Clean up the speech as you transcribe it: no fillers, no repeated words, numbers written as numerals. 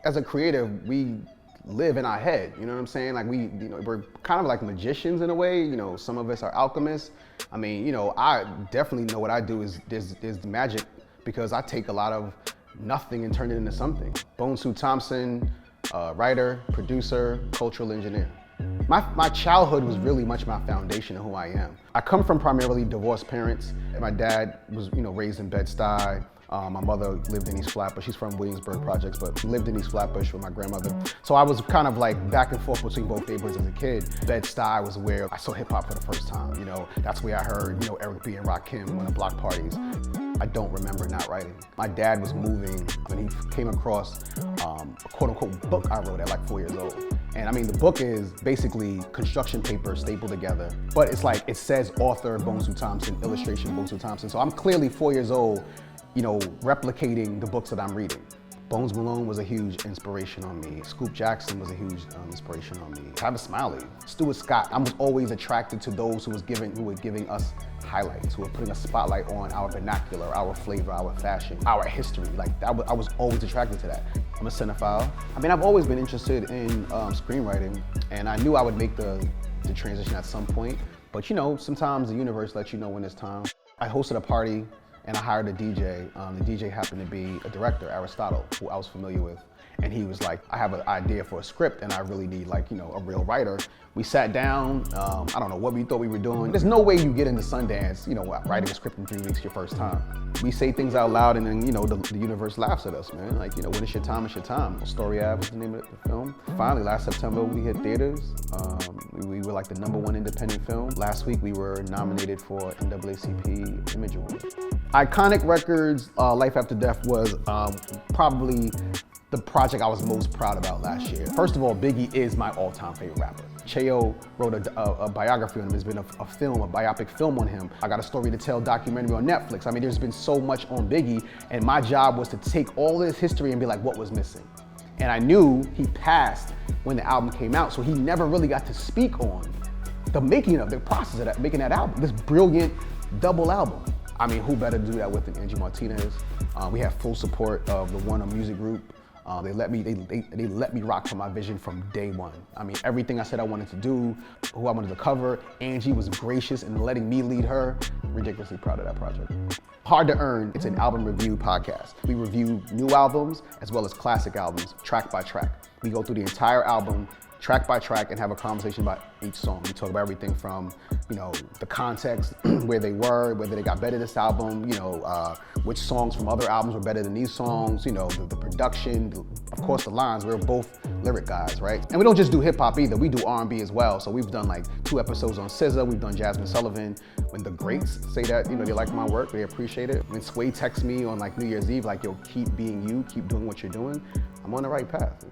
as a creative, we live in our head, you know what I'm saying? Like we're kind of like magicians in a way, some of us are alchemists. I mean, I definitely know what I do is the magic, because I take a lot of nothing and turn it into something. Bonsu Thompson, writer, producer, cultural engineer. My childhood was really much my foundation of who I am. I come from primarily divorced parents. My dad was, raised in Bed-Stuy. My mother lived in East Flatbush. She's from Williamsburg Projects, but lived in East Flatbush with my grandmother. So I was kind of like back and forth between both neighborhoods as a kid. Bed-Stuy was where I saw hip hop for the first time. That's where I heard, Eric B Rakim when the block parties. I don't remember not writing. My dad was moving when he came across a quote unquote book I wrote at like 4 years old. And I mean, the book is basically construction paper stapled together, but it's like, it says author Bonsu Thompson, illustration Bonsu Thompson. So I'm clearly 4 years old, replicating the books that I'm reading. Bones Malone was a huge inspiration on me. Scoop Jackson was a huge inspiration on me. Travis Smiley, Stuart Scott. I was always attracted to those who were giving us highlights, who were putting a spotlight on our vernacular, our flavor, our fashion, our history. Like I was always attracted to that. I'm a cinephile. I mean, I've always been interested in screenwriting, and I knew I would make the transition at some point. But sometimes the universe lets you know when it's time. I hosted a party and I hired a DJ. The DJ happened to be a director, Aristotle, who I was familiar with. And he was like, I have an idea for a script and I really need a real writer. We sat down, I don't know what we thought we were doing. There's no way you get into Sundance, writing a script in 3 weeks your first time. We say things out loud and then, the universe laughs at us, man. Like, when it's your time, it's your time. Story Ave was the name of the film. Finally, last September, we hit theaters. We were like the #1 independent film. Last week, we were nominated for NAACP Image Award. Iconic Records, Life After Death was probably the project I was most proud about last year. First of all, Biggie is my all-time favorite rapper. Cheo wrote a biography on him. There's been a biopic film on him. I got a story to tell documentary on Netflix. I mean, there's been so much on Biggie, and my job was to take all this history and be like, what was missing? And I knew he passed when the album came out, so he never really got to speak on the making of, the process of that, making that album, this brilliant double album. I mean, who better to do that with than Angie Martinez? We have full support of the Warner Music Group. They let me rock for my vision from day one. I mean, everything I said I wanted to do, who I wanted to cover, Angie was gracious in letting me lead her. Ridiculously proud of that project. Hard to Earn, it's an album review podcast. We review new albums as well as classic albums, track by track. We go through the entire album, track by track, and have a conversation about each song. We talk about everything from, the context, where they were, whether they got better this album, which songs from other albums were better than these songs, the production, of course the lines. We're both lyric guys, right? And we don't just do hip hop either, we do R&B as well. So we've done like 2 episodes on SZA, we've done Jasmine Sullivan. When the greats say that, they like my work, they appreciate it. When Sway texts me on like New Year's Eve, like, yo, keep being you, keep doing what you're doing, I'm on the right path.